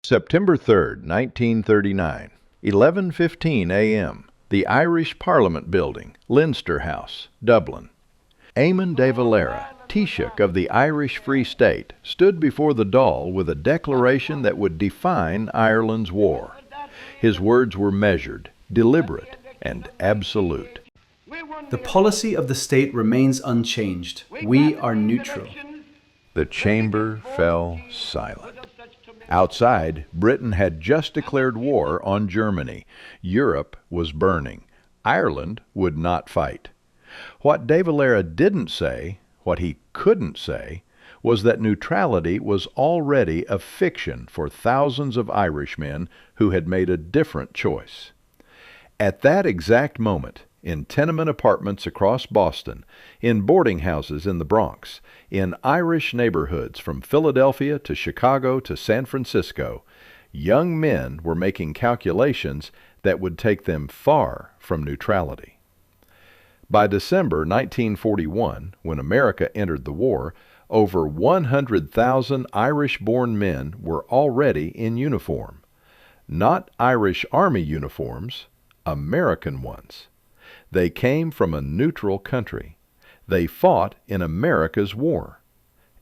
September 3rd, 1939, 11:15 a.m., the Irish Parliament Building, Leinster House, Dublin. Éamon de Valera, Taoiseach of the Irish Free State, stood before the Dáil with a declaration that would define Ireland's war. His words were measured, deliberate, and absolute. The policy of the state remains unchanged. We are neutral. The chamber fell silent. Outside, Britain had just declared war on Germany. Europe was burning. Ireland would not fight. What de Valera didn't say, what he couldn't say, was that neutrality was already a fiction for thousands of Irishmen who had made a different choice. At that exact moment, in tenement apartments across Boston, in boarding houses in the Bronx, in Irish neighborhoods from Philadelphia to Chicago to San Francisco, young men were making calculations that would take them far from neutrality. By December 1941, when America entered the war, over 100,000 Irish-born men were already in uniform. Not Irish Army uniforms, American ones. They came from a neutral country. They fought in America's war,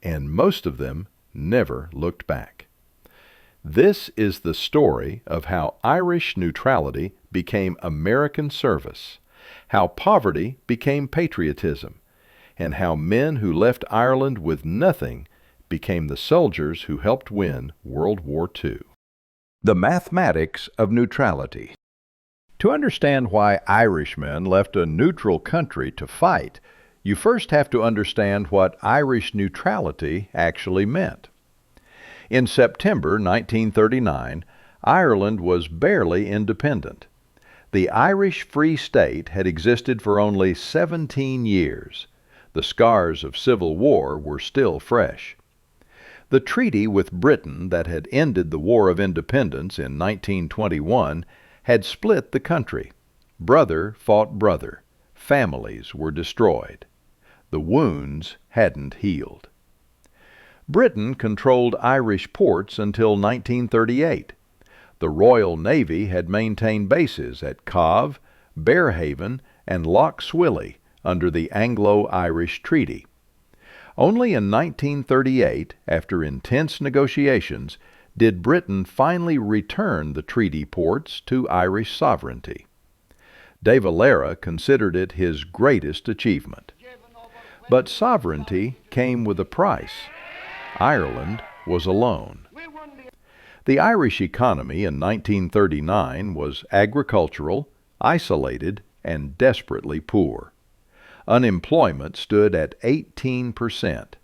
and most of them never looked back. This is the story of how Irish neutrality became American service, how poverty became patriotism, and how men who left Ireland with nothing became the soldiers who helped win World War II. The Mathematics of Neutrality. To understand why Irishmen left a neutral country to fight, you first have to understand what Irish neutrality actually meant. In September 1939, Ireland was barely independent. The Irish Free State had existed for only 17 years. The scars of civil war were still fresh. The treaty with Britain that had ended the War of Independence in 1921 had split the country. Brother fought brother. Families were destroyed. The wounds hadn't healed. Britain controlled Irish ports until 1938. The Royal Navy had maintained bases at Cobh, Bearhaven, and Lough Swilly under the Anglo-Irish Treaty. Only in 1938, after intense negotiations, did Britain finally return the treaty ports to Irish sovereignty. De Valera considered it his greatest achievement. But sovereignty came with a price. Ireland was alone. The Irish economy in 1939 was agricultural, isolated, and desperately poor. Unemployment stood at 18%.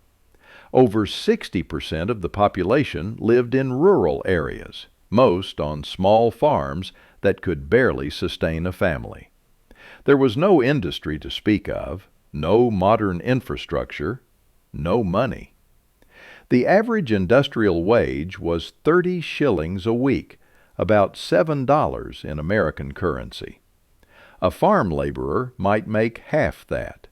Over 60% of the population lived in rural areas, most on small farms that could barely sustain a family. There was no industry to speak of, no modern infrastructure, no money. The average industrial wage was 30 shillings a week, about $7 in American currency. A farm laborer might make half that.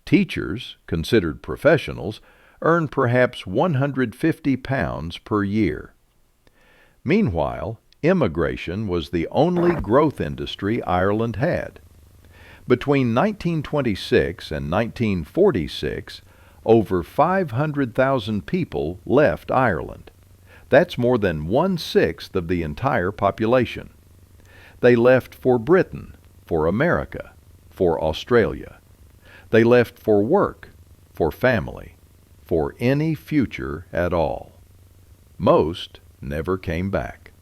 Teachers, considered professionals, earned perhaps £150 per year. Meanwhile, immigration was the only growth industry Ireland had. Between 1926 and 1946, over 500,000 people left Ireland. That's more than 1/6 of the entire population. They left for Britain, for America, for Australia. They left for work, for family, for any future at all. Most never came back.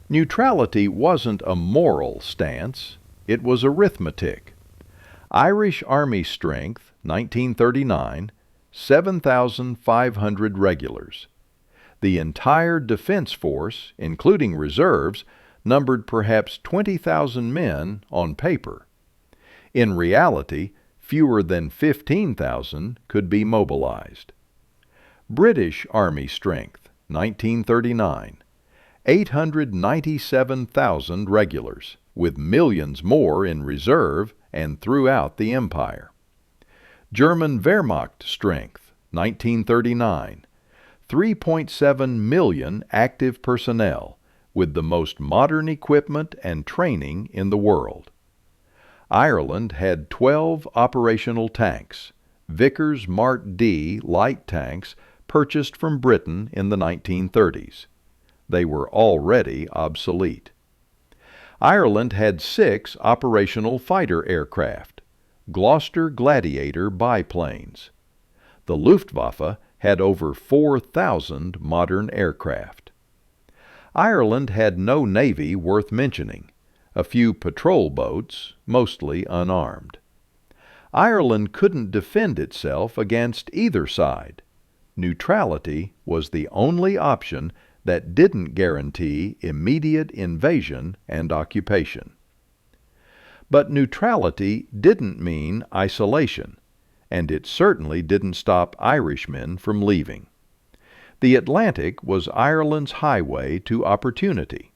Neutrality wasn't a moral stance, it was arithmetic. Irish Army strength, 1939, 7,500 regulars. The entire defense force, including reserves, numbered perhaps 20,000 men on paper. In reality, fewer than 15,000 could be mobilized. British Army strength, 1939, 897,000 regulars, with millions more in reserve and throughout the empire. German Wehrmacht strength, 1939, 3.7 million active personnel, with the most modern equipment and training in the world. Ireland had 12 operational tanks, Vickers Mark D light tanks purchased from Britain in the 1930s. They were already obsolete. Ireland had 6 operational fighter aircraft, Gloucester Gladiator biplanes. The Luftwaffe had over 4,000 modern aircraft. Ireland had no navy worth mentioning, a few patrol boats, mostly unarmed. Ireland couldn't defend itself against either side. Neutrality was the only option that didn't guarantee immediate invasion and occupation. But neutrality didn't mean isolation, and it certainly didn't stop Irishmen from leaving. The Atlantic was Ireland's highway to opportunity.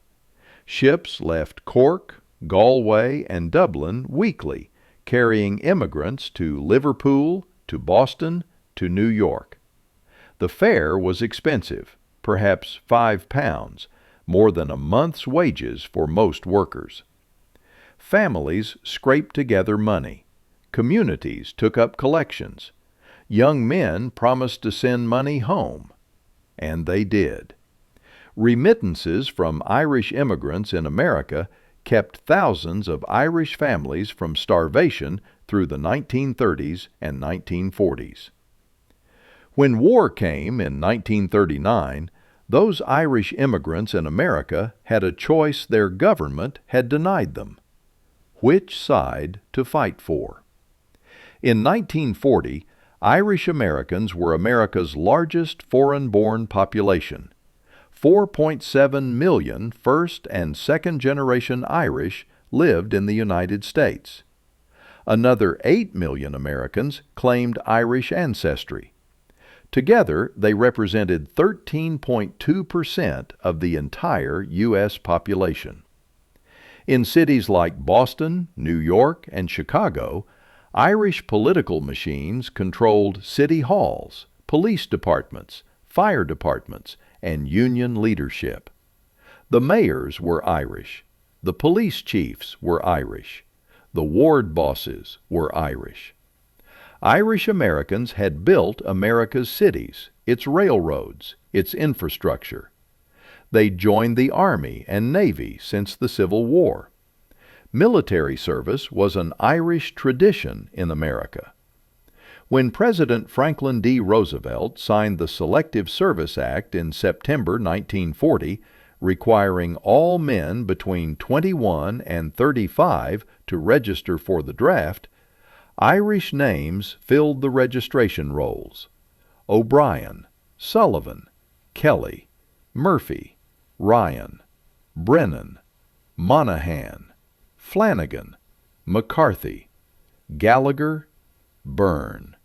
Ships left Cork, Galway, and Dublin weekly, carrying immigrants to Liverpool, to Boston, to New York. The fare was expensive, perhaps £5, more than a month's wages for most workers. Families scraped together money. Communities took up collections. Young men promised to send money home. And they did. Remittances from Irish immigrants in America kept thousands of Irish families from starvation through the 1930s and 1940s. When war came in 1939, those Irish immigrants in America had a choice their government had denied them: which side to fight for. In 1940, Irish Americans were America's largest foreign-born population. 4.7 million first- and second-generation Irish lived in the United States. Another 8 million Americans claimed Irish ancestry. Together, they represented 13.2% of the entire U.S. population. In cities like Boston, New York, and Chicago, Irish political machines controlled city halls, police departments, fire departments, and union leadership. The mayors were Irish. The police chiefs were Irish. The ward bosses were Irish. Irish Americans had built America's cities, its railroads, its infrastructure. They joined the Army and Navy since the Civil War. Military service was an Irish tradition in America. When President Franklin D. Roosevelt signed the Selective Service Act in September 1940, requiring all men between 21 and 35 to register for the draft, Irish names filled the registration rolls: O'Brien, Sullivan, Kelly, Murphy, Ryan, Brennan, Monahan, Flanagan, McCarthy, Gallagher, Byrne.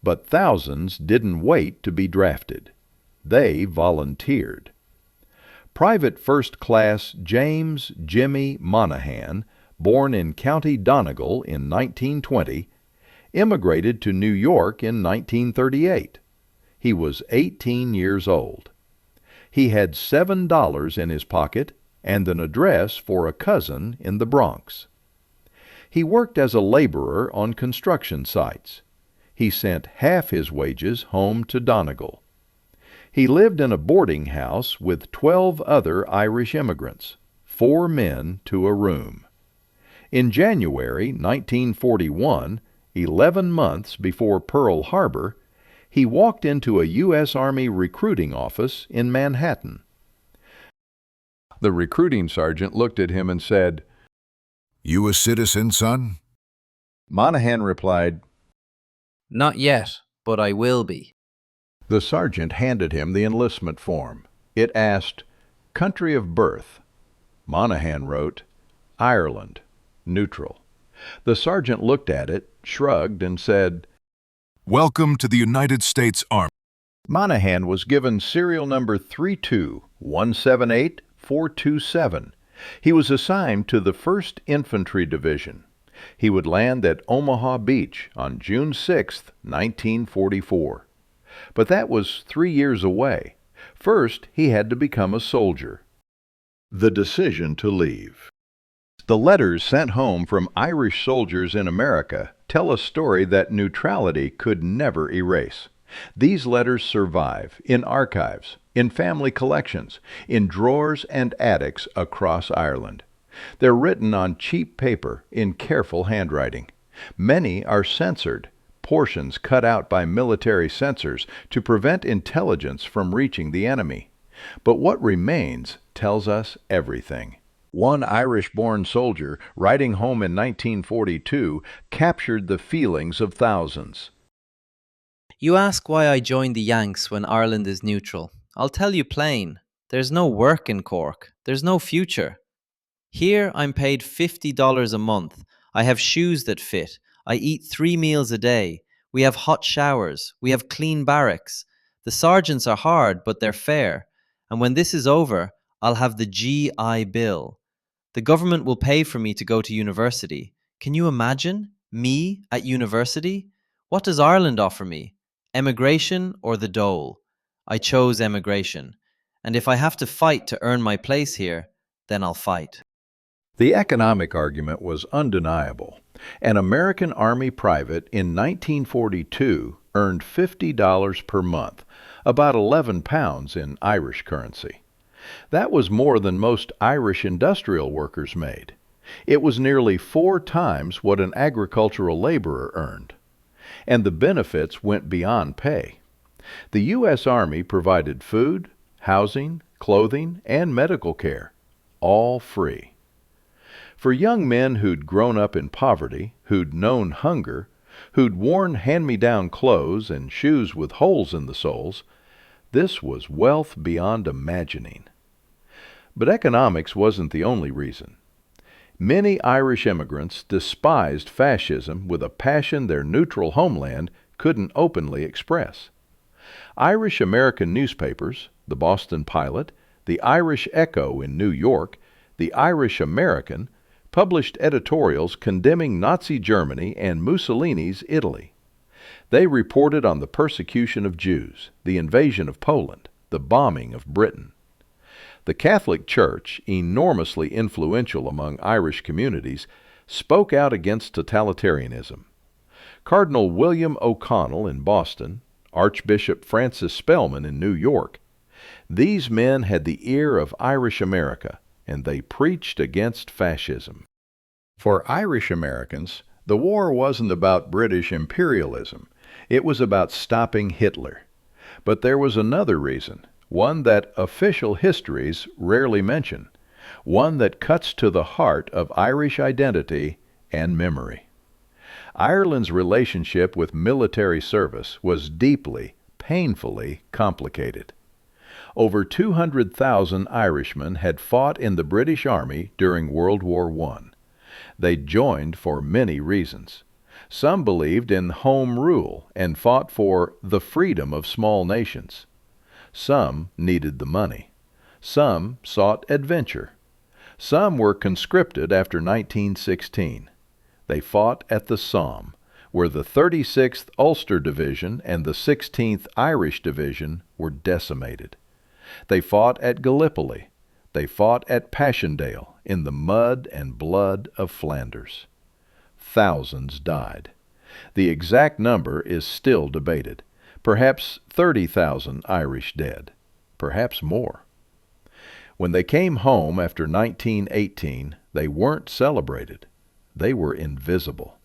But thousands didn't wait to be drafted. They volunteered. Private First Class James Jimmy Monahan, born in County Donegal in 1920, immigrated to New York in 1938. He was 18 years old. He had $7 in his pocket and an address for a cousin in the Bronx. He worked as a laborer on construction sites. He sent half his wages home to Donegal. He lived in a boarding house with 12 other Irish immigrants, 4 men to a room. In January 1941, 11 months before Pearl Harbor, he walked into a U.S. Army recruiting office in Manhattan. The recruiting sergeant looked at him and said, "You a citizen, son?" Monahan replied, "Not yet, but I will be." The sergeant handed him the enlistment form. It asked, "Country of birth." Monahan wrote, "Ireland, neutral." The sergeant looked at it, shrugged, and said, "Welcome to the United States Army." Monahan was given serial number 32178-427. He was assigned to the 1st Infantry Division. He would land at Omaha Beach on June 6, 1944. But that was 3 years away. First, he had to become a soldier. The decision to leave. The letters sent home from Irish soldiers in America tell a story that neutrality could never erase. These letters survive in archives, in family collections, in drawers and attics across Ireland. They're written on cheap paper in careful handwriting. Many are censored, portions cut out by military censors to prevent intelligence from reaching the enemy. But what remains tells us everything. One Irish-born soldier, writing home in 1942, captured the feelings of thousands. You ask why I joined the Yanks when Ireland is neutral. I'll tell you plain. There's no work in Cork. There's no future. Here I'm paid $50 a month. I have shoes that fit. I eat 3 meals a day. We have hot showers. We have clean barracks. The sergeants are hard, but they're fair. And when this is over, I'll have the GI Bill. The government will pay for me to go to university. Can you imagine? Me at university? What does Ireland offer me? Emigration or the dole? I chose emigration. And if I have to fight to earn my place here, then I'll fight. The economic argument was undeniable. An American Army private in 1942 earned $50 per month, about 11 pounds in Irish currency. That was more than most Irish industrial workers made. It was nearly 4 times what an agricultural laborer earned. And the benefits went beyond pay. The U.S. Army provided food, housing, clothing, and medical care, all free. For young men who'd grown up in poverty, who'd known hunger, who'd worn hand-me-down clothes and shoes with holes in the soles, this was wealth beyond imagining. But economics wasn't the only reason. Many Irish immigrants despised fascism with a passion their neutral homeland couldn't openly express. Irish-American newspapers, the Boston Pilot, the Irish Echo in New York, the Irish American, published editorials condemning Nazi Germany and Mussolini's Italy. They reported on the persecution of Jews, the invasion of Poland, the bombing of Britain. The Catholic Church, enormously influential among Irish communities, spoke out against totalitarianism. Cardinal William O'Connell in Boston, Archbishop Francis Spellman in New York. These men had the ear of Irish America, and they preached against fascism. For Irish Americans, the war wasn't about British imperialism. It was about stopping Hitler. But there was another reason, one that official histories rarely mention, one that cuts to the heart of Irish identity and memory. Ireland's relationship with military service was deeply, painfully complicated. Over 200,000 Irishmen had fought in the British Army during World War I. They joined for many reasons. Some believed in home rule and fought for the freedom of small nations. Some needed the money. Some sought adventure. Some were conscripted after 1916. They fought at the Somme, where the 36th Ulster Division and the 16th Irish Division were decimated. They fought at Gallipoli. They fought at Passchendaele in the mud and blood of Flanders. Thousands died. The exact number is still debated. Perhaps 30,000 Irish dead. Perhaps more. When they came home after 1918, they weren't celebrated. They were invisible.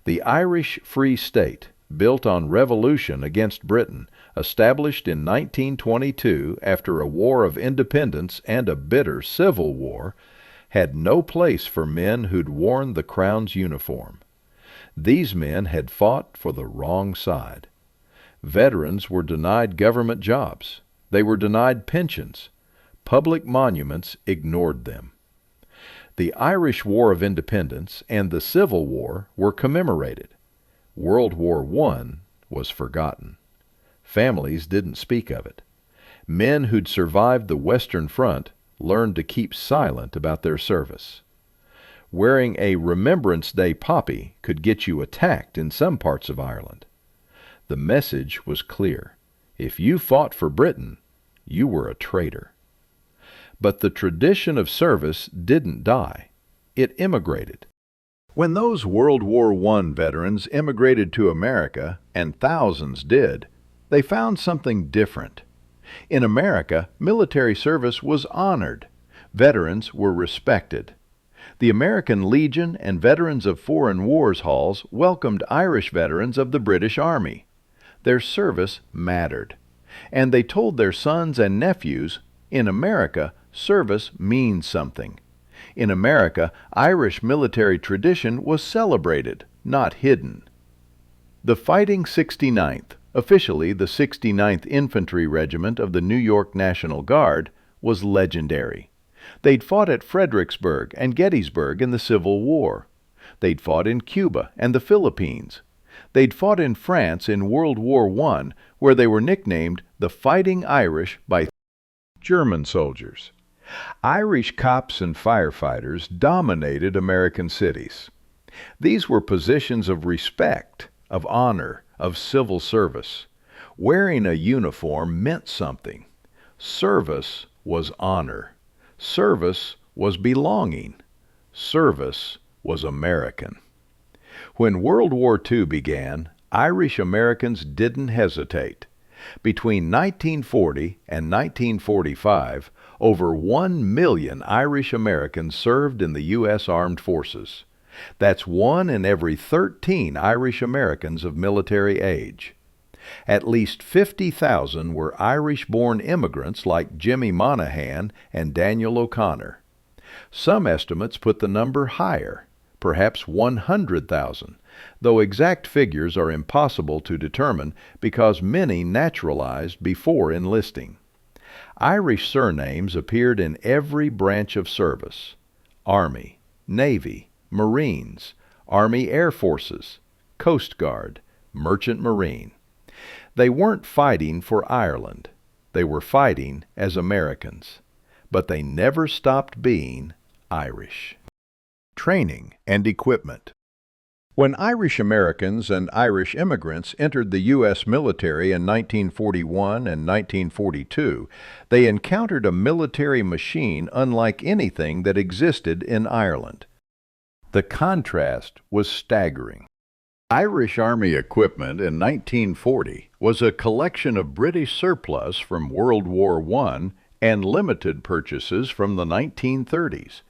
The Irish Free State, built on revolution against Britain, established in 1922 after a war of independence and a bitter civil war, had no place for men who'd worn the Crown's uniform. These men had fought for the wrong side. Veterans were denied government jobs. They were denied pensions. Public monuments ignored them. The Irish War of Independence and the Civil War were commemorated. World War I was forgotten. Families didn't speak of it. Men who'd survived the Western Front learned to keep silent about their service. Wearing a Remembrance Day poppy could get you attacked in some parts of Ireland. The message was clear. If you fought for Britain, you were a traitor. But the tradition of service didn't die. It immigrated. When those World War I veterans immigrated to America, and thousands did, they found something different. In America, military service was honored. Veterans were respected. The American Legion and Veterans of Foreign Wars halls welcomed Irish veterans of the British Army. Their service mattered. And they told their sons and nephews, in America, service means something. In America, Irish military tradition was celebrated, not hidden. The Fighting 69th, officially the 69th Infantry Regiment of the New York National Guard, was legendary. They'd fought at Fredericksburg and Gettysburg in the Civil War. They'd fought in Cuba and the Philippines. They'd fought in France in World War I, where they were nicknamed the Fighting Irish by German soldiers. Irish cops and firefighters dominated American cities. These were positions of respect, of honor, of civil service. Wearing a uniform meant something. Service was honor. Service was belonging. Service was American. When World War II began, Irish Americans didn't hesitate. Between 1940 and 1945, over 1 million Irish Americans served in the U.S. Armed Forces. That's 1 in every 13 Irish Americans of military age. At least 50,000 were Irish-born immigrants like Jimmy Monahan and Daniel O'Connor. Some estimates put the number higher, perhaps 100,000, though exact figures are impossible to determine because many naturalized before enlisting. Irish surnames appeared in every branch of service: Army, Navy, Marines, Army Air Forces, Coast Guard, Merchant Marine. They weren't fighting for Ireland. They were fighting as Americans. But they never stopped being Irish. Training and equipment. When Irish Americans and Irish immigrants entered the U.S. military in 1941 and 1942, they encountered a military machine unlike anything that existed in Ireland. The contrast was staggering. Irish Army equipment in 1940 was a collection of British surplus from World War I and limited purchases from the 1930s.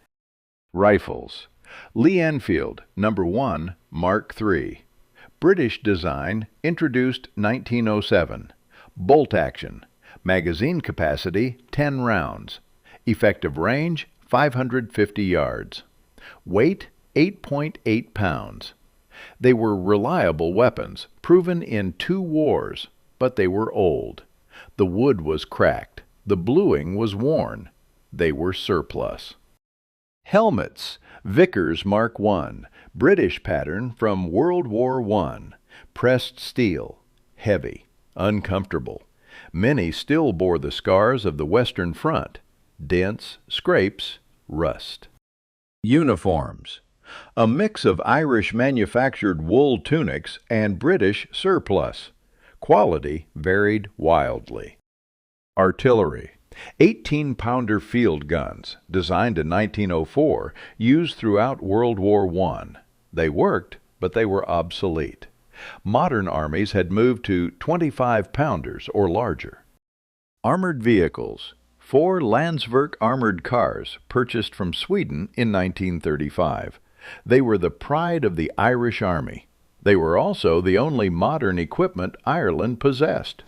Rifles. Lee Enfield No. 1 Mark III. British design, introduced 1907. Bolt action. Magazine capacity 10 rounds. Effective range 550 yards. Weight 8.8 pounds. They were reliable weapons, proven in 2 wars, but they were old. The wood was cracked. The bluing was worn. They were surplus. Helmets. Vickers Mark I, British pattern from World War I. Pressed steel. Heavy. Uncomfortable. Many still bore the scars of the Western Front. Dents, scrapes, rust. Uniforms. A mix of Irish manufactured wool tunics and British surplus. Quality varied wildly. Artillery. 18-pounder field guns, designed in 1904, used throughout World War I. They worked, but they were obsolete. Modern armies had moved to 25-pounders or larger. Armored vehicles. 4 Landsverk armored cars, purchased from Sweden in 1935. They were the pride of the Irish Army. They were also the only modern equipment Ireland possessed.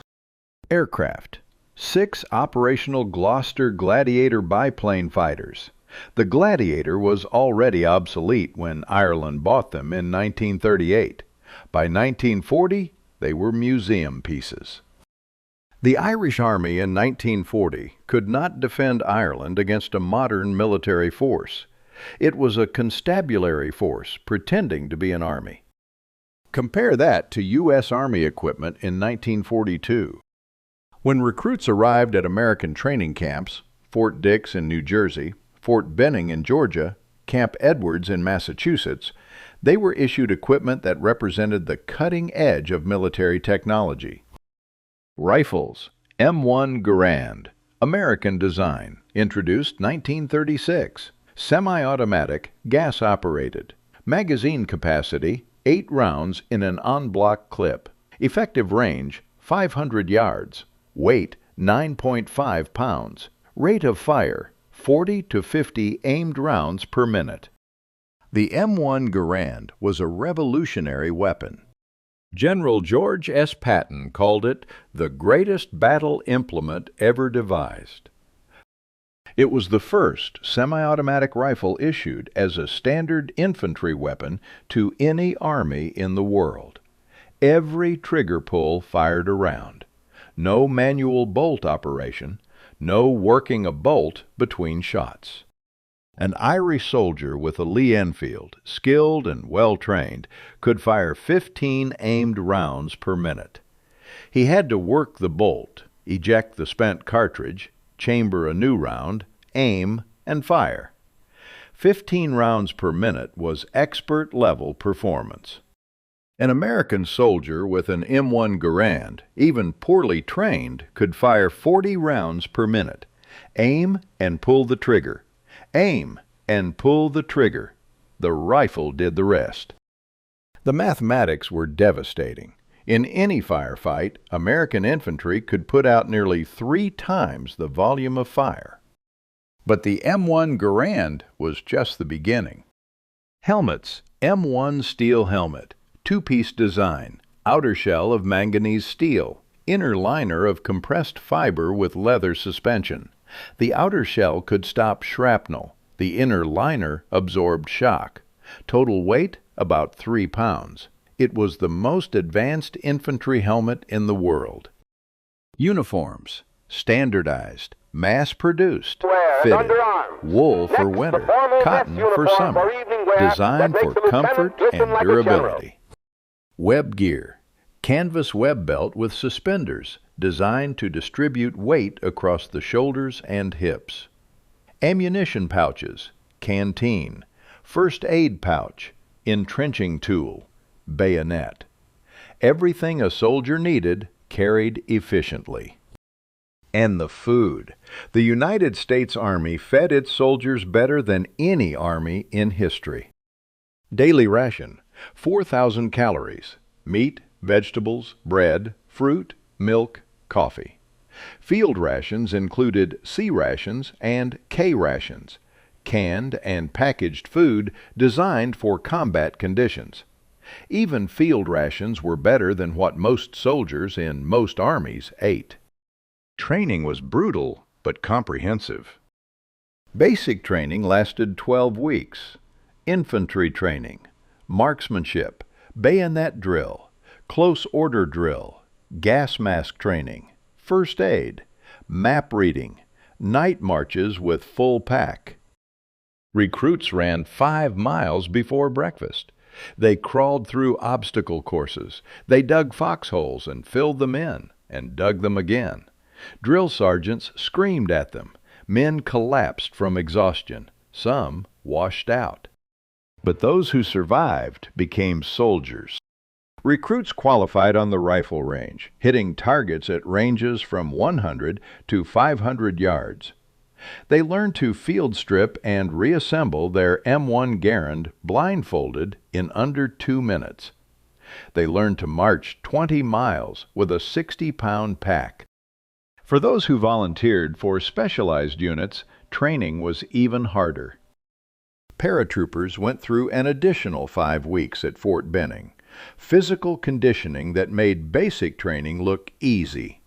Aircraft. 6 operational Gloucester Gladiator biplane fighters. The Gladiator was already obsolete when Ireland bought them in 1938. By 1940, they were museum pieces. The Irish Army in 1940 could not defend Ireland against a modern military force. It was a constabulary force pretending to be an army. Compare that to U.S. Army equipment in 1942. When recruits arrived at American training camps, Fort Dix in New Jersey, Fort Benning in Georgia, Camp Edwards in Massachusetts, They were issued equipment that represented the cutting edge of military technology. Rifles. M1 Garand. American design. Introduced 1936. Semi-automatic, gas-operated. Magazine capacity, 8 rounds in an en-bloc clip. Effective range, 500 yards. Weight, 9.5 pounds. Rate of fire, 40 to 50 aimed rounds per minute. The M1 Garand was a revolutionary weapon. General George S. Patton called it the greatest battle implement ever devised. It was the first semi-automatic rifle issued as a standard infantry weapon to any army in the world. Every trigger pull fired a round. No manual bolt operation, no working a bolt between shots. An Irish soldier with a Lee Enfield, skilled and well-trained, could fire 15 aimed rounds per minute. He had to work the bolt, eject the spent cartridge, chamber a new round, aim, and fire. 15 rounds per minute was expert-level performance. An American soldier with an M1 Garand, even poorly trained, could fire 40 rounds per minute. Aim and pull the trigger. Aim and pull the trigger. The rifle did the rest. The mathematics were devastating. In any firefight, American infantry could put out nearly 3 times the volume of fire. But the M1 Garand was just the beginning. Helmets. M1 steel helmet. 2-piece design. Outer shell of manganese steel. Inner liner of compressed fiber with leather suspension. The outer shell could stop shrapnel. The inner liner absorbed shock. Total weight, about 3 pounds. It was the most advanced infantry helmet in the world. Uniforms. Standardized. Mass-produced. Fitted. Wool for winter. Cotton for summer. Designed for comfort and durability. Web gear. Canvas web belt with suspenders, designed to distribute weight across the shoulders and hips. Ammunition pouches, canteen, first aid pouch, entrenching tool, bayonet. Everything a soldier needed, carried efficiently. And the food. The United States Army fed its soldiers better than any army in history. Daily ration, 4,000 calories, meat, vegetables, bread, fruit, milk, coffee. Field rations included C rations and K rations, canned and packaged food designed for combat conditions. Even field rations were better than what most soldiers in most armies ate. Training was brutal but comprehensive. Basic training lasted 12 weeks. Infantry training, marksmanship, bayonet drill, close order drill, gas mask training, first aid, map reading, night marches with full pack. Recruits ran 5 miles before breakfast. They crawled through obstacle courses. They dug foxholes and filled them in, and dug them again. Drill sergeants screamed at them. Men collapsed from exhaustion. Some washed out. But those who survived became soldiers. Recruits qualified on the rifle range, hitting targets at ranges from 100 to 500 yards. They learned to field strip and reassemble their M1 Garand blindfolded in under 2 minutes. They learned to march 20 miles with a 60-pound pack. For those who volunteered for specialized units, training was even harder. Paratroopers went through an additional 5 weeks at Fort Benning. Physical conditioning that made basic training look easy.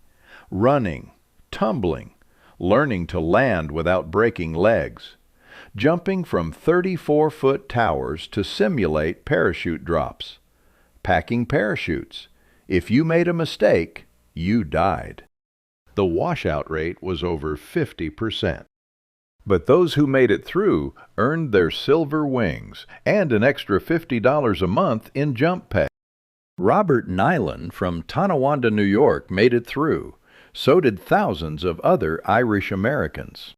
Running, tumbling, learning to land without breaking legs, jumping from 34-foot towers to simulate parachute drops, packing parachutes. If you made a mistake, you died. The washout rate was over 50%. But those who made it through earned their silver wings and an extra $50 a month in jump pay. Robert Niland from Tonawanda, New York made it through. So did thousands of other Irish Americans.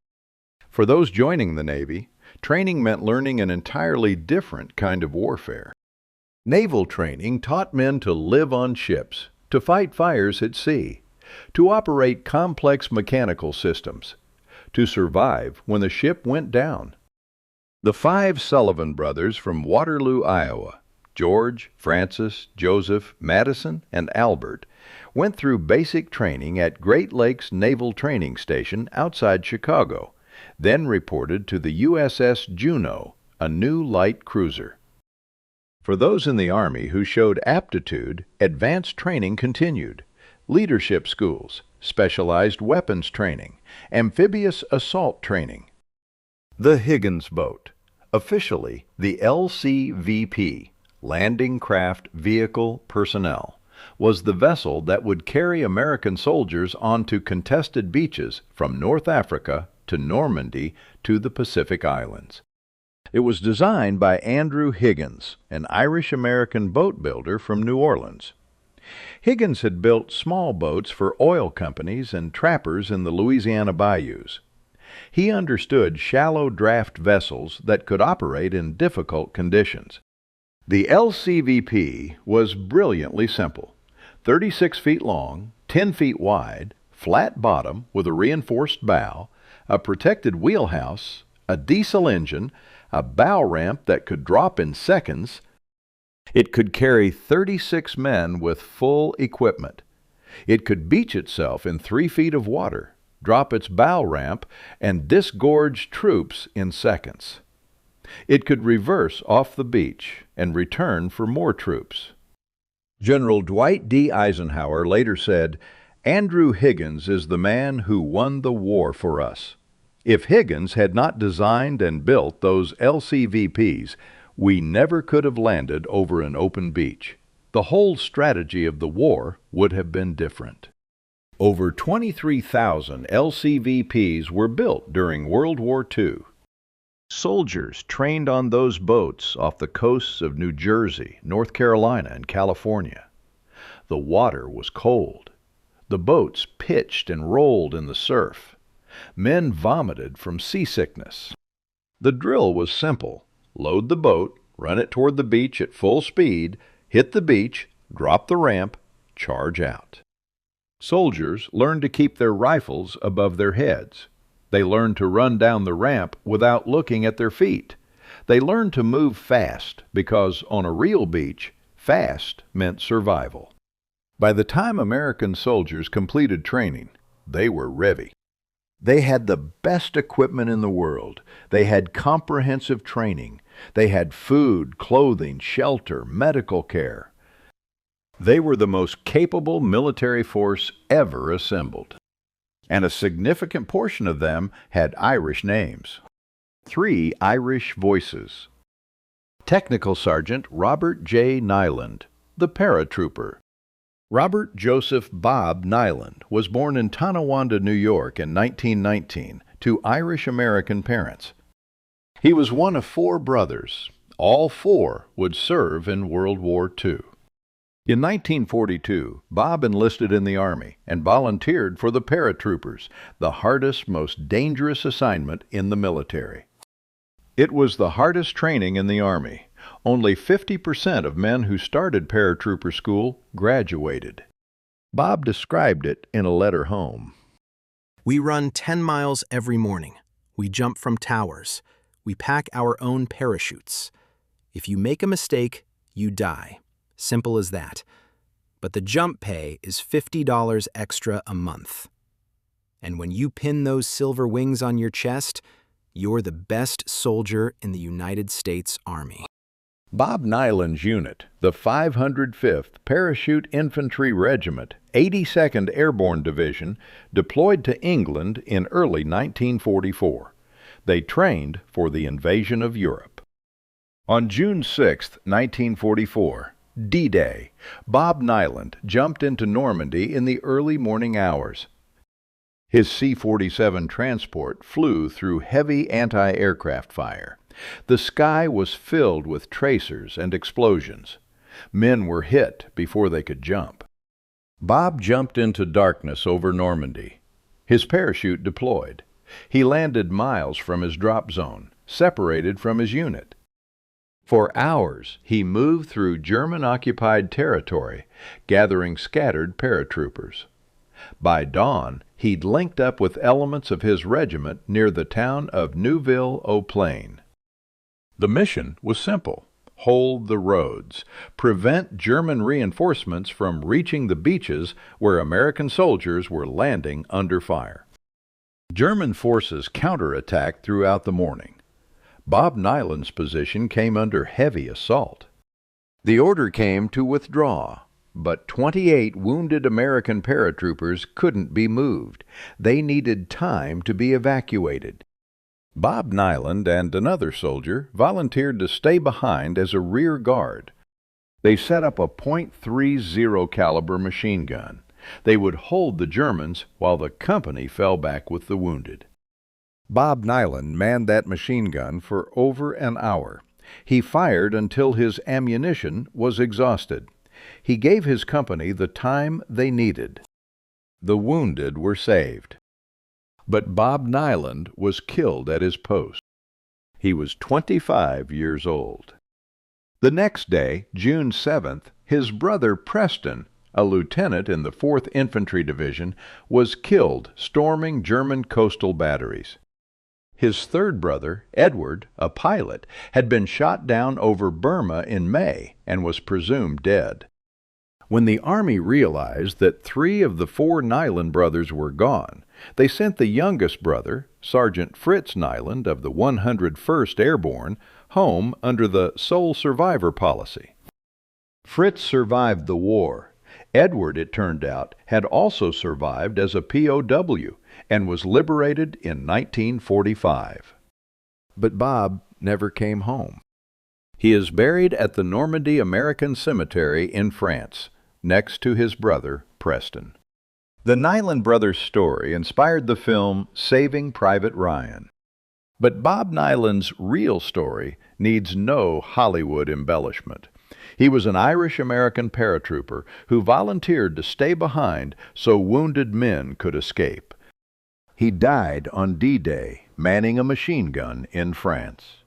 For those joining the Navy, training meant learning an entirely different kind of warfare. Naval training taught men to live on ships, to fight fires at sea, to operate complex mechanical systems, to survive when the ship went down. The 5 Sullivan brothers from Waterloo, Iowa, George, Francis, Joseph, Madison, and Albert, went through basic training at Great Lakes Naval Training Station outside Chicago, then reported to the USS Juneau, a new light cruiser. For those in the Army who showed aptitude, advanced training continued. Leadership schools, specialized weapons training, amphibious assault training. The Higgins boat, officially the LCVP, Landing Craft Vehicle Personnel, was the vessel that would carry American soldiers onto contested beaches from North Africa to Normandy to the Pacific Islands. It was designed by Andrew Higgins, an Irish-American boat builder from New Orleans. Higgins had built small boats for oil companies and trappers in the Louisiana bayous. He understood shallow draft vessels that could operate in difficult conditions. The LCVP was brilliantly simple: 36 feet long, 10 feet wide, flat bottom with a reinforced bow, a protected wheelhouse, a diesel engine, a bow ramp that could drop in seconds. It could carry 36 men with full equipment. It could beach itself in 3 feet of water, drop its bow ramp, and disgorge troops in seconds. It could reverse off the beach and return for more troops. General Dwight D. Eisenhower later said, "Andrew Higgins is the man who won the war for us. If Higgins had not designed and built those LCVPs, we never could have landed over an open beach. The whole strategy of the war would have been different." Over 23,000 LCVPs were built during World War II. Soldiers trained on those boats off the coasts of New Jersey, North Carolina, and California. The water was cold. The boats pitched and rolled in the surf. Men vomited from seasickness. The drill was simple: load the boat, run it toward the beach at full speed, hit the beach, drop the ramp, charge out. Soldiers learned to keep their rifles above their heads. They learned to run down the ramp without looking at their feet. They learned to move fast because on a real beach, fast meant survival. By the time American soldiers completed training, they were ready. They had the best equipment in the world. They had comprehensive training. They had food, clothing, shelter, medical care. They were the most capable military force ever assembled. And a significant portion of them had Irish names. 3 Irish voices. Technical Sergeant Robert J. Niland, the paratrooper. Robert Joseph Bob Niland was born in Tonawanda, New York in 1919 to Irish-American parents. He was one of 4 brothers. All 4 would serve in World War II. In 1942, Bob enlisted in the Army and volunteered for the paratroopers, the hardest, most dangerous assignment in the military. It was the hardest training in the Army. Only 50% of men who started paratrooper school graduated. Bob described it in a letter home. "We run 10 miles every morning. We jump from towers. We pack our own parachutes. If you make a mistake, you die. Simple as that. But the jump pay is $50 extra a month. And when you pin those silver wings on your chest, you're the best soldier in the United States Army." Bob Niland's unit, the 505th Parachute Infantry Regiment, 82nd Airborne Division, deployed to England in early 1944. They trained for the invasion of Europe. On June 6, 1944, D-Day, Bob Niland jumped into Normandy in the early morning hours. His C-47 transport flew through heavy anti-aircraft fire. The sky was filled with tracers and explosions. Men were hit before they could jump. Bob jumped into darkness over Normandy. His parachute deployed. He landed miles from his drop zone, separated from his unit. For hours, he moved through German-occupied territory, gathering scattered paratroopers. By dawn, he'd linked up with elements of his regiment near the town of Neuville-aux-Plaines. The mission was simple: hold the roads, prevent German reinforcements from reaching the beaches where American soldiers were landing under fire. German forces counterattacked throughout the morning. Bob Niland's position came under heavy assault. The order came to withdraw, but 28 wounded American paratroopers couldn't be moved. They needed time to be evacuated. Bob Niland and another soldier volunteered to stay behind as a rear guard. They set up a .30 caliber machine gun. They would hold the Germans while the company fell back with the wounded. Bob Niland manned that machine gun for over an hour. He fired until his ammunition was exhausted. He gave his company the time they needed. The wounded were saved. But Bob Niland was killed at his post. He was 25 years old. The next day, June 7th, his brother Preston, a lieutenant in the 4th Infantry Division, was killed storming German coastal batteries. His third brother, Edward, a pilot, had been shot down over Burma in May and was presumed dead. When the Army realized that 3 of the 4 Niland brothers were gone, they sent the youngest brother, Sergeant Fritz Niland of the 101st Airborne, home under the sole survivor policy. Fritz survived the war. Edward, it turned out, had also survived as a POW and was liberated in 1945. But Bob never came home. He is buried at the Normandy American Cemetery in France, next to his brother, Preston. The Niland brothers' story inspired the film Saving Private Ryan. But Bob Niland's real story needs no Hollywood embellishment. He was an Irish-American paratrooper who volunteered to stay behind so wounded men could escape. He died on D-Day, manning a machine gun in France.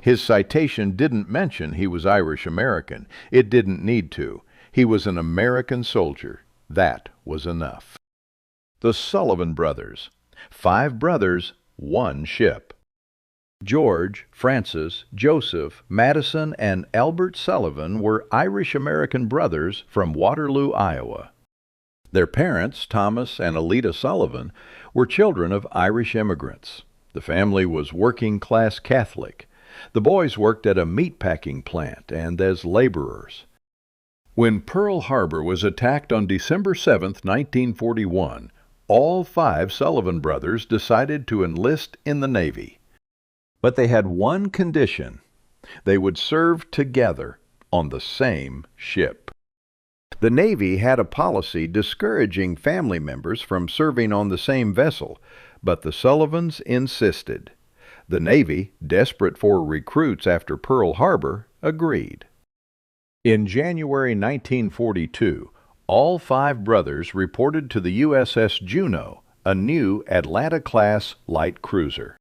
His citation didn't mention he was Irish-American. It didn't need to. He was an American soldier. That was enough. The Sullivan brothers. 5 brothers, 1 ship. George, Francis, Joseph, Madison, and Albert Sullivan were Irish-American brothers from Waterloo, Iowa. Their parents, Thomas and Alida Sullivan, were children of Irish immigrants. The family was working-class Catholic. The boys worked at a meatpacking plant and as laborers. When Pearl Harbor was attacked on December 7, 1941, all 5 Sullivan brothers decided to enlist in the Navy. But they had one condition: they would serve together on the same ship. The Navy had a policy discouraging family members from serving on the same vessel, but the Sullivans insisted. The Navy, desperate for recruits after Pearl Harbor, agreed. In January 1942, all 5 brothers reported to the USS Juneau, a new Atlanta-class light cruiser.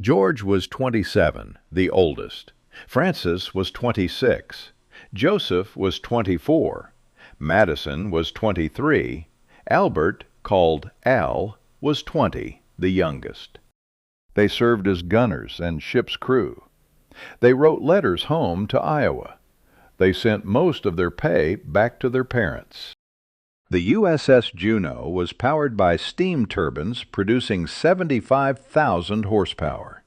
George was 27, the oldest. Francis was 26. Joseph was 24. Madison was 23. Albert, called Al, was 20, the youngest. They served as gunners and ship's crew. They wrote letters home to Iowa. They sent most of their pay back to their parents. The USS Juneau was powered by steam turbines producing 75,000 horsepower.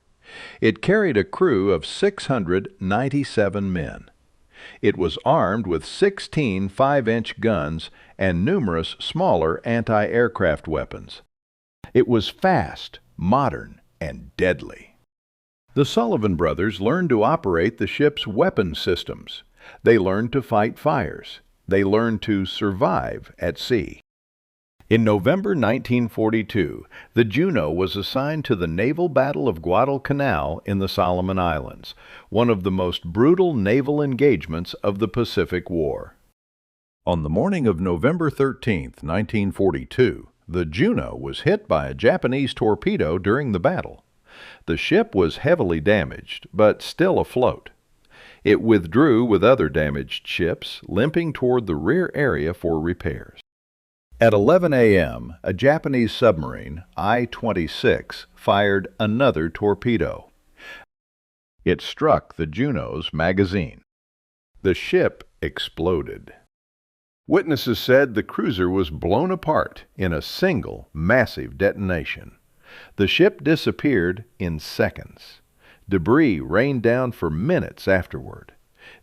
It carried a crew of 697 men. It was armed with 16 5-inch guns and numerous smaller anti-aircraft weapons. It was fast, modern, and deadly. The Sullivan brothers learned to operate the ship's weapon systems. They learned to fight fires. They learned to survive at sea. In November 1942, the Juneau was assigned to the naval battle of Guadalcanal in the Solomon Islands, one of the most brutal naval engagements of the Pacific War. On the morning of November 13, 1942, the Juneau was hit by a Japanese torpedo during the battle. The ship was heavily damaged, but still afloat. It withdrew with other damaged ships, limping toward the rear area for repairs. At 11 a.m., a Japanese submarine, I-26, fired another torpedo. It struck the Juneau's magazine. The ship exploded. Witnesses said the cruiser was blown apart in a single massive detonation. The ship disappeared in seconds. Debris rained down for minutes afterward.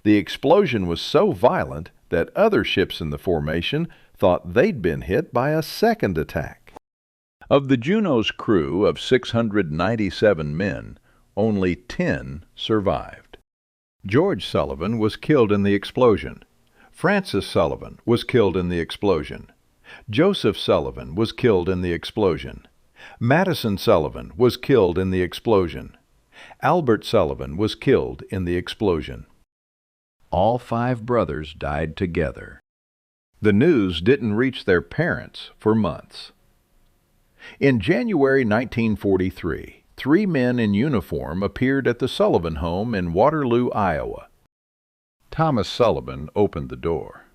The explosion was so violent that other ships in the formation thought they'd been hit by a second attack. Of the Juneau's crew of 697 men, only 10 survived. George Sullivan was killed in the explosion. Francis Sullivan was killed in the explosion. Joseph Sullivan was killed in the explosion. Madison Sullivan was killed in the explosion. Albert Sullivan was killed in the explosion. All 5 brothers died together. The news didn't reach their parents for months. In January 1943, 3 men in uniform appeared at the Sullivan home in Waterloo, Iowa. Thomas Sullivan opened the door.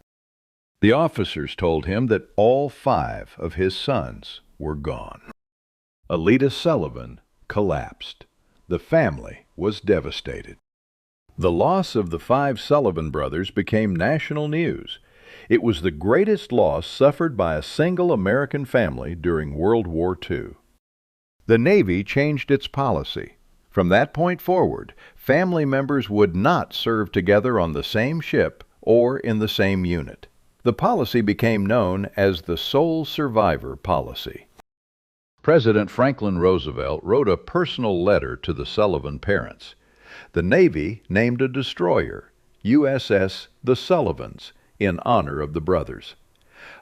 The officers told him that all 5 of his sons were gone. Alida Sullivan collapsed. The family was devastated. The loss of the 5 Sullivan brothers became national news. It was the greatest loss suffered by a single American family during World War II. The Navy changed its policy. From that point forward, family members would not serve together on the same ship or in the same unit. The policy became known as the sole survivor policy. President Franklin Roosevelt wrote a personal letter to the Sullivan parents. The Navy named a destroyer, USS the Sullivans, in honor of the brothers.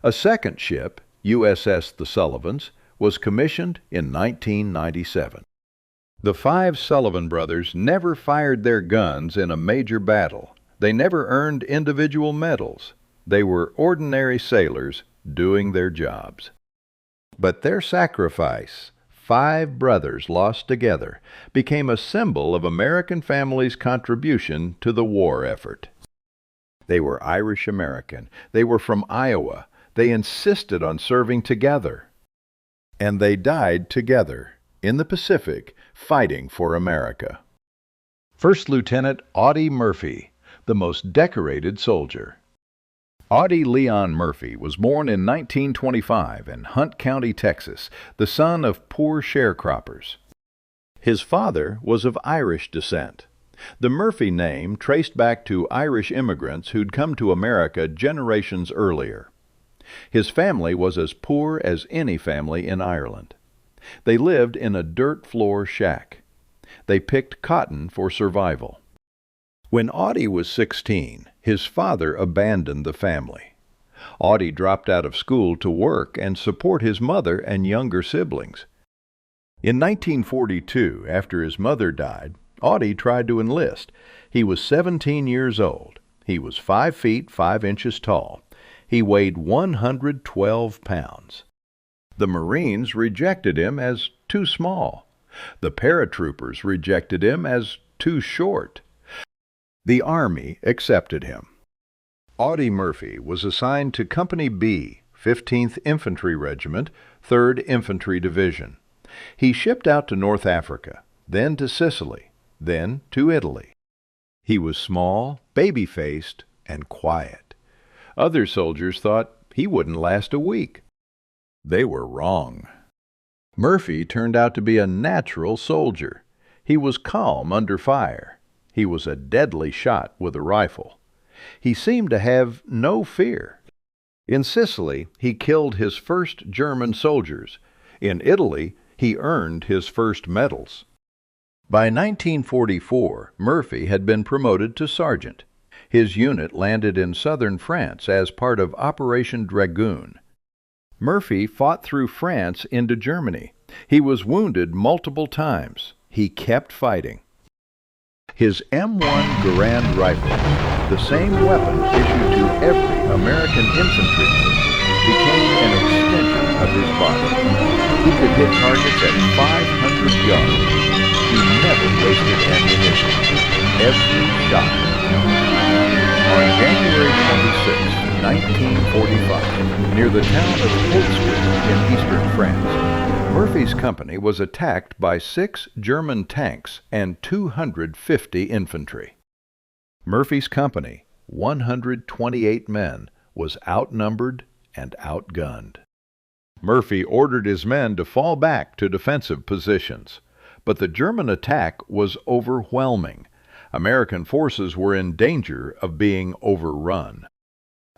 A second ship, USS the Sullivans, was commissioned in 1997. The 5 Sullivan brothers never fired their guns in a major battle. They never earned individual medals. They were ordinary sailors doing their jobs. But their sacrifice, 5 brothers lost together, became a symbol of American families' contribution to the war effort. They were Irish American. They were from Iowa. They insisted on serving together. And they died together in the Pacific, fighting for America. First Lieutenant Audie Murphy, the most decorated soldier. Audie Leon Murphy was born in 1925 in Hunt County, Texas, the son of poor sharecroppers. His father was of Irish descent. The Murphy name traced back to Irish immigrants who'd come to America generations earlier. His family was as poor as any family in Ireland. They lived in a dirt floor shack. They picked cotton for survival. When Audie was 16, his father abandoned the family. Audie dropped out of school to work and support his mother and younger siblings. In 1942, after his mother died, Audie tried to enlist. He was 17 years old. He was 5 feet 5 inches tall. He weighed 112 pounds. The Marines rejected him as too small. The paratroopers rejected him as too short. The Army accepted him. Audie Murphy was assigned to Company B, 15th Infantry Regiment, 3rd Infantry Division. He shipped out to North Africa, then to Sicily, then to Italy. He was small, baby-faced, and quiet. Other soldiers thought he wouldn't last a week. They were wrong. Murphy turned out to be a natural soldier. He was calm under fire. He was a deadly shot with a rifle. He seemed to have no fear. In Sicily, he killed his first German soldiers. In Italy, he earned his first medals. By 1944, Murphy had been promoted to sergeant. His unit landed in southern France as part of Operation Dragoon. Murphy fought through France into Germany. He was wounded multiple times. He kept fighting. His M1 Garand rifles, the same weapon issued to every American infantryman, became an extension of his body. He could hit targets at 500 yards. He never wasted ammunition. Every shot counted. On January 26, 1945, near the town of Portsmouth in eastern France, Murphy's company was attacked by 6 German tanks and 250 infantry. Murphy's company, 128 men, was outnumbered and outgunned. Murphy ordered his men to fall back to defensive positions, but the German attack was overwhelming. American forces were in danger of being overrun.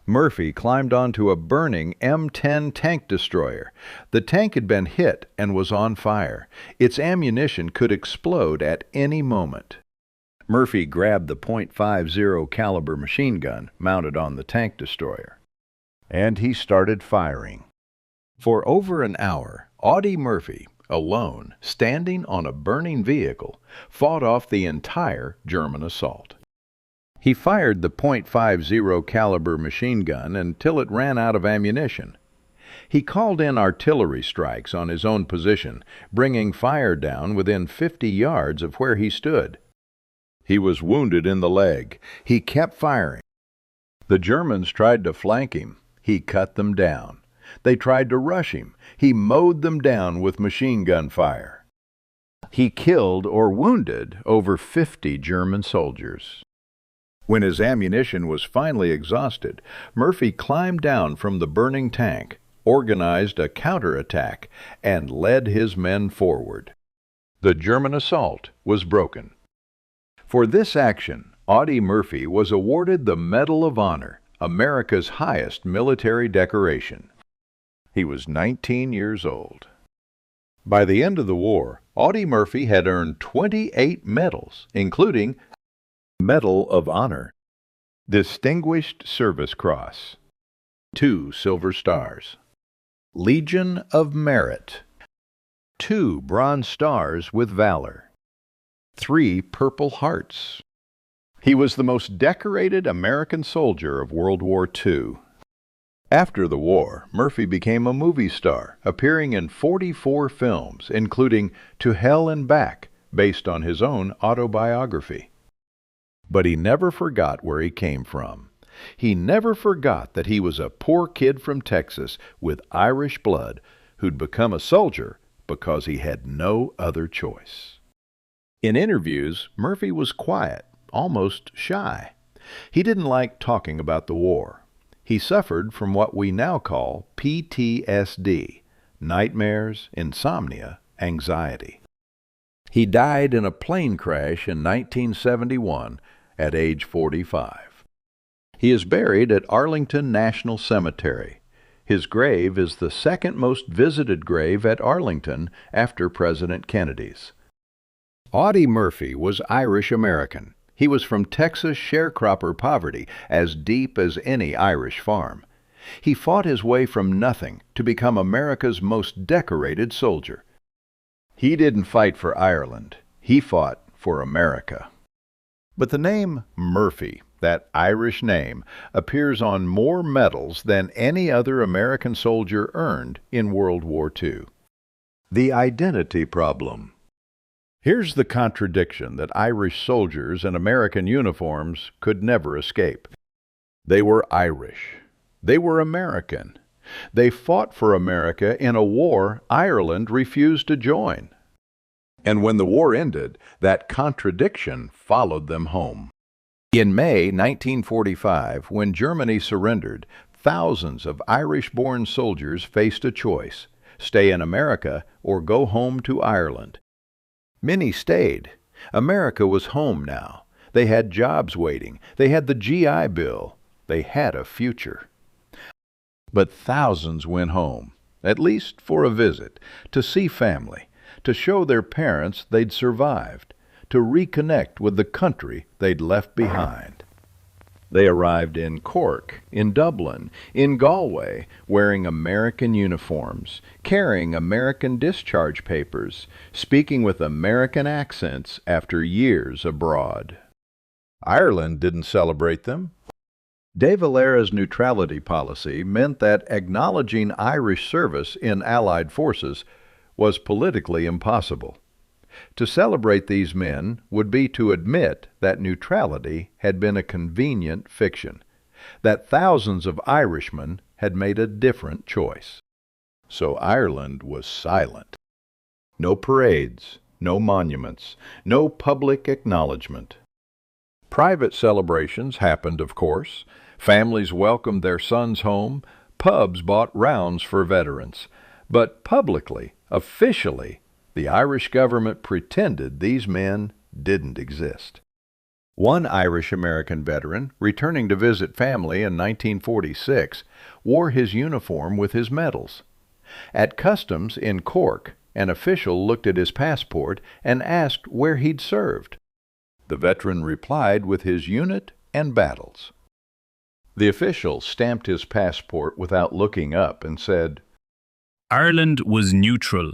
Murphy climbed onto a burning M10 tank destroyer. The tank had been hit and was on fire. Its ammunition could explode at any moment. Murphy grabbed the .50 caliber machine gun mounted on the tank destroyer, and he started firing. For over an hour, Audie Murphy, alone, standing on a burning vehicle, fought off the entire German assault. He fired the .50 caliber machine gun until it ran out of ammunition. He called in artillery strikes on his own position, bringing fire down within 50 yards of where he stood. He was wounded in the leg. He kept firing. The Germans tried to flank him. He cut them down. They tried to rush him. He mowed them down with machine gun fire. He killed or wounded over 50 German soldiers. When his ammunition was finally exhausted, Murphy climbed down from the burning tank, organized a counterattack, and led his men forward. The German assault was broken. For this action, Audie Murphy was awarded the Medal of Honor, America's highest military decoration. He was 19 years old. By the end of the war, Audie Murphy had earned 28 medals, including Medal of Honor, Distinguished Service Cross, 2 Silver Stars, Legion of Merit, 2 Bronze Stars with Valor, 3 Purple Hearts. He was the most decorated American soldier of World War II. After the war, Murphy became a movie star, appearing in 44 films, including To Hell and Back, based on his own autobiography. But he never forgot where he came from. He never forgot that he was a poor kid from Texas with Irish blood who'd become a soldier because he had no other choice. In interviews, Murphy was quiet, almost shy. He didn't like talking about the war. He suffered from what we now call PTSD, nightmares, insomnia, anxiety. He died in a plane crash in 1971 at age 45. He is buried at Arlington National Cemetery. His grave is the second most visited grave at Arlington after President Kennedy's. Audie Murphy was Irish American. He was from Texas sharecropper poverty, as deep as any Irish farm. He fought his way from nothing to become America's most decorated soldier. He didn't fight for Ireland. He fought for America. But the name Murphy, that Irish name, appears on more medals than any other American soldier earned in World War II. The identity problem. Here's the contradiction that Irish soldiers in American uniforms could never escape. They were Irish. They were American. They fought for America in a war Ireland refused to join. And when the war ended, that contradiction followed them home. In May 1945, when Germany surrendered, thousands of Irish-born soldiers faced a choice: stay in America or go home to Ireland. Many stayed. America was home now. They had jobs waiting. They had the GI Bill. They had a future. But thousands went home, at least for a visit, to see family, to show their parents they'd survived, to reconnect with the country they'd left behind. They arrived in Cork, in Dublin, in Galway, wearing American uniforms, carrying American discharge papers, speaking with American accents after years abroad. Ireland didn't celebrate them. De Valera's neutrality policy meant that acknowledging Irish service in Allied forces was politically impossible. To celebrate these men would be to admit that neutrality had been a convenient fiction, that thousands of Irishmen had made a different choice. So Ireland was silent. No parades, no monuments, no public acknowledgement. Private celebrations happened, of course. Families welcomed their sons home. Pubs bought rounds for veterans. But publicly, officially, the Irish government pretended these men didn't exist. One Irish-American veteran, returning to visit family in 1946, wore his uniform with his medals. At customs in Cork, an official looked at his passport and asked where he'd served. The veteran replied with his unit and battles. The official stamped his passport without looking up and said, Ireland was neutral.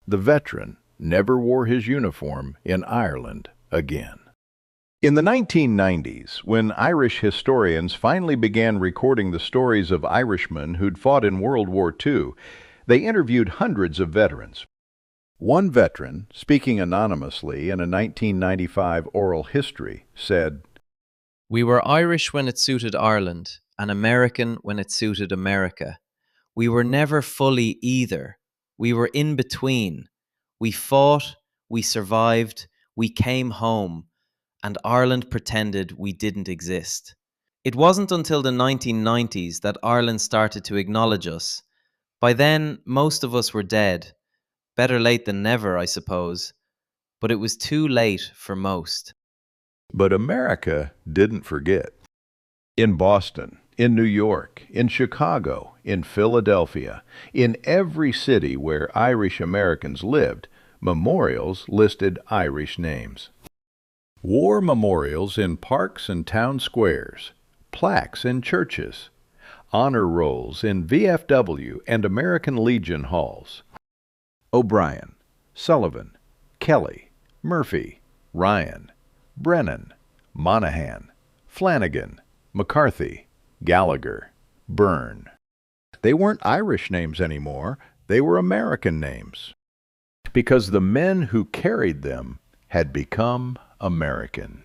The veteran never wore his uniform in Ireland again. In the 1990s, when Irish historians finally began recording the stories of Irishmen who'd fought in World War II, they interviewed hundreds of veterans. One veteran, speaking anonymously in a 1995 oral history, said, We were Irish when it suited Ireland, and American when it suited America. We were never fully either. We were in between. We fought, we survived, we came home, and Ireland pretended we didn't exist. It wasn't until the 1990s that Ireland started to acknowledge us. By then, most of us were dead. Better late than never, I suppose. But it was too late for most. But America didn't forget. In Boston, in New York, in Chicago, in Philadelphia, in every city where Irish Americans lived, memorials listed Irish names. War memorials in parks and town squares, plaques in churches, honor rolls in VFW and American Legion halls. O'Brien, Sullivan, Kelly, Murphy, Ryan, Brennan, Monahan, Flanagan, McCarthy, Gallagher, Byrne. They weren't Irish names anymore, they were American names, because the men who carried them had become American.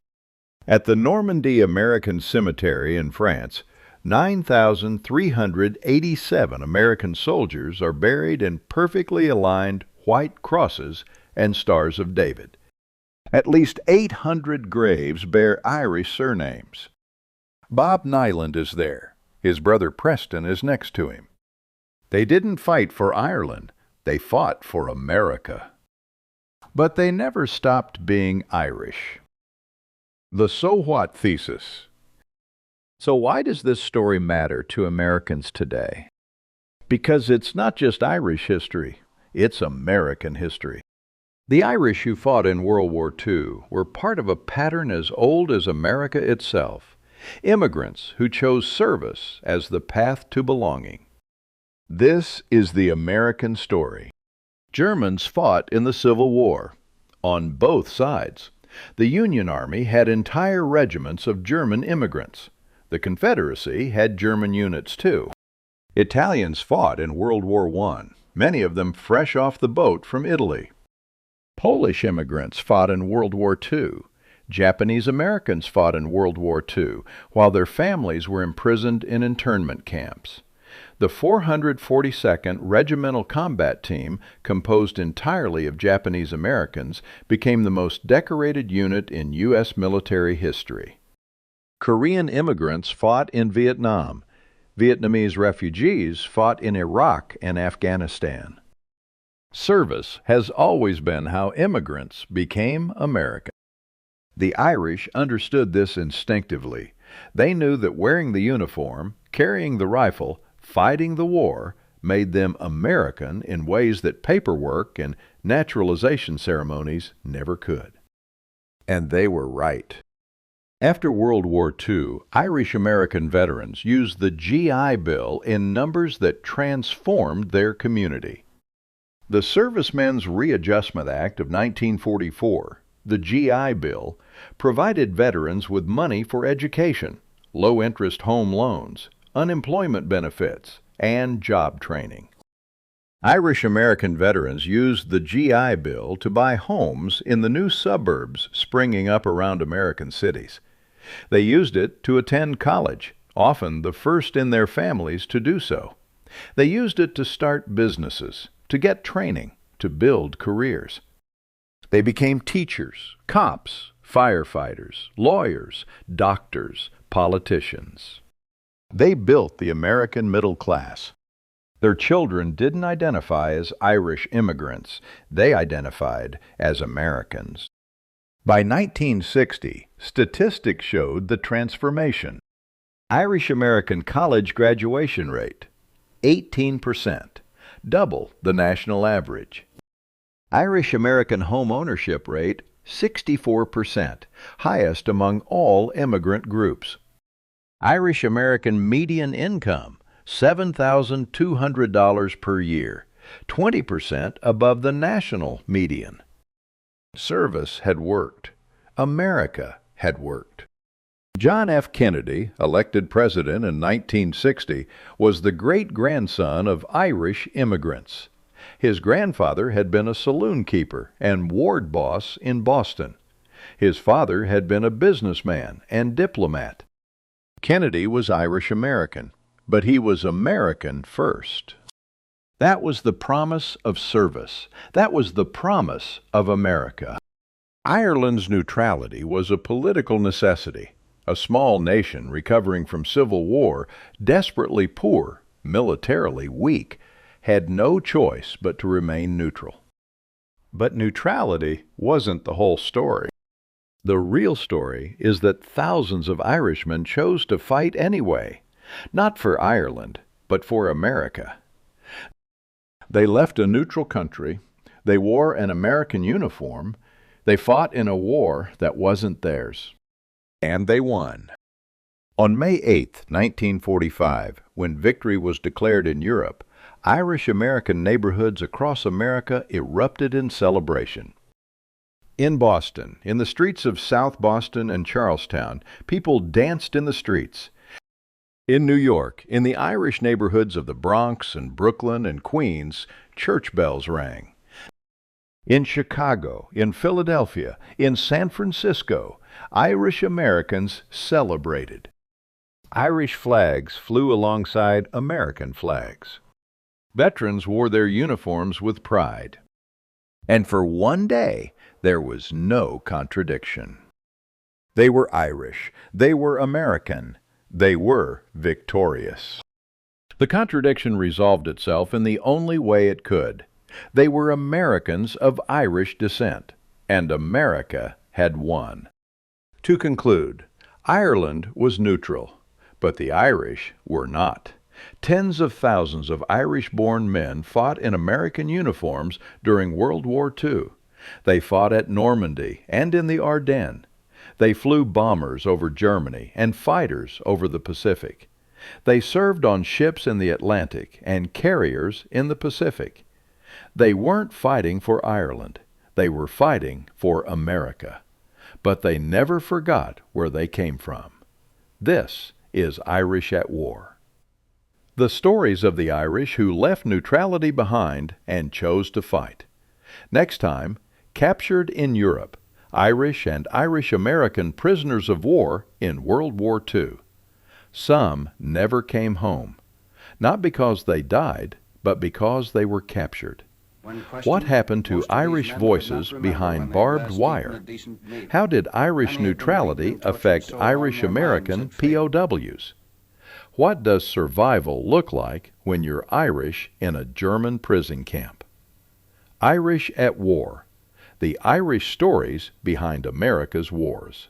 At the Normandy American Cemetery in France, 9,387 American soldiers are buried in perfectly aligned white crosses and stars of David. At least 800 graves bear Irish surnames. Bob Niland is there. His brother Preston is next to him. They didn't fight for Ireland. They fought for America. But they never stopped being Irish. The So What Thesis. So why does this story matter to Americans today? Because it's not just Irish history, it's American history. The Irish who fought in World War II were part of a pattern as old as America itself. Immigrants who chose service as the path to belonging. This is the American story. Germans fought in the Civil War, on both sides. The Union Army had entire regiments of German immigrants. The Confederacy had German units too. Italians fought in World War I, many of them fresh off the boat from Italy. Polish immigrants fought in World War II. Japanese Americans fought in World War II, while their families were imprisoned in internment camps. The 442nd Regimental Combat Team, composed entirely of Japanese Americans, became the most decorated unit in U.S. military history. Korean immigrants fought in Vietnam. Vietnamese refugees fought in Iraq and Afghanistan. Service has always been how immigrants became American. The Irish understood this instinctively. They knew that wearing the uniform, carrying the rifle, fighting the war made them American in ways that paperwork and naturalization ceremonies never could. And they were right. After World War II, Irish-American veterans used the GI Bill in numbers that transformed their community. The Servicemen's Readjustment Act of 1944, the GI Bill, provided veterans with money for education, low-interest home loans, unemployment benefits, and job training. Irish American veterans used the GI Bill to buy homes in the new suburbs springing up around American cities. They used it to attend college, often the first in their families to do so. They used it to start businesses, to get training, to build careers. They became teachers, cops, firefighters, lawyers, doctors, politicians. They built the American middle class. Their children didn't identify as Irish immigrants. They identified as Americans. By 1960, statistics showed the transformation. Irish American college graduation rate, 18%, double the national average. Irish American home ownership rate, 64%, highest among all immigrant groups. Irish American median income, $7,200 per year, 20% above the national median. Service had worked. America had worked. John F. Kennedy, elected president in 1960, was the great-grandson of Irish immigrants. His grandfather had been a saloon keeper and ward boss in Boston. His father had been a businessman and diplomat. Kennedy was Irish American, but he was American first. That was the promise of service. That was the promise of America. Ireland's neutrality was a political necessity. A small nation recovering from civil war, desperately poor, militarily weak, had no choice but to remain neutral. But neutrality wasn't the whole story. The real story is that thousands of Irishmen chose to fight anyway, not for Ireland, but for America. They left a neutral country, they wore an American uniform, they fought in a war that wasn't theirs. And they won. On May 8, 1945, when victory was declared in Europe, Irish-American neighborhoods across America erupted in celebration. In Boston, in the streets of South Boston and Charlestown, people danced in the streets. In New York, in the Irish neighborhoods of the Bronx and Brooklyn and Queens, church bells rang. In Chicago, in Philadelphia, in San Francisco, Irish Americans celebrated. Irish flags flew alongside American flags. Veterans wore their uniforms with pride. And for one day, there was no contradiction. They were Irish. They were American. They were victorious. The contradiction resolved itself in the only way it could. They were Americans of Irish descent, and America had won. To conclude, Ireland was neutral, but the Irish were not. Tens of thousands of Irish-born men fought in American uniforms during World War II. They fought at Normandy and in the Ardennes. They flew bombers over Germany and fighters over the Pacific. They served on ships in the Atlantic and carriers in the Pacific. They weren't fighting for Ireland. They were fighting for America. But they never forgot where they came from. This is Irish at War. The stories of the Irish who left neutrality behind and chose to fight. Next time, Captured in Europe, Irish and Irish-American prisoners of war in World War II. Some never came home, not because they died, but because they were captured. What happened to Irish voices behind barbed wire? How did Irish neutrality affect Irish-American POWs? What does survival look like when you're Irish in a German prison camp? Irish at War. The Irish stories behind America's wars.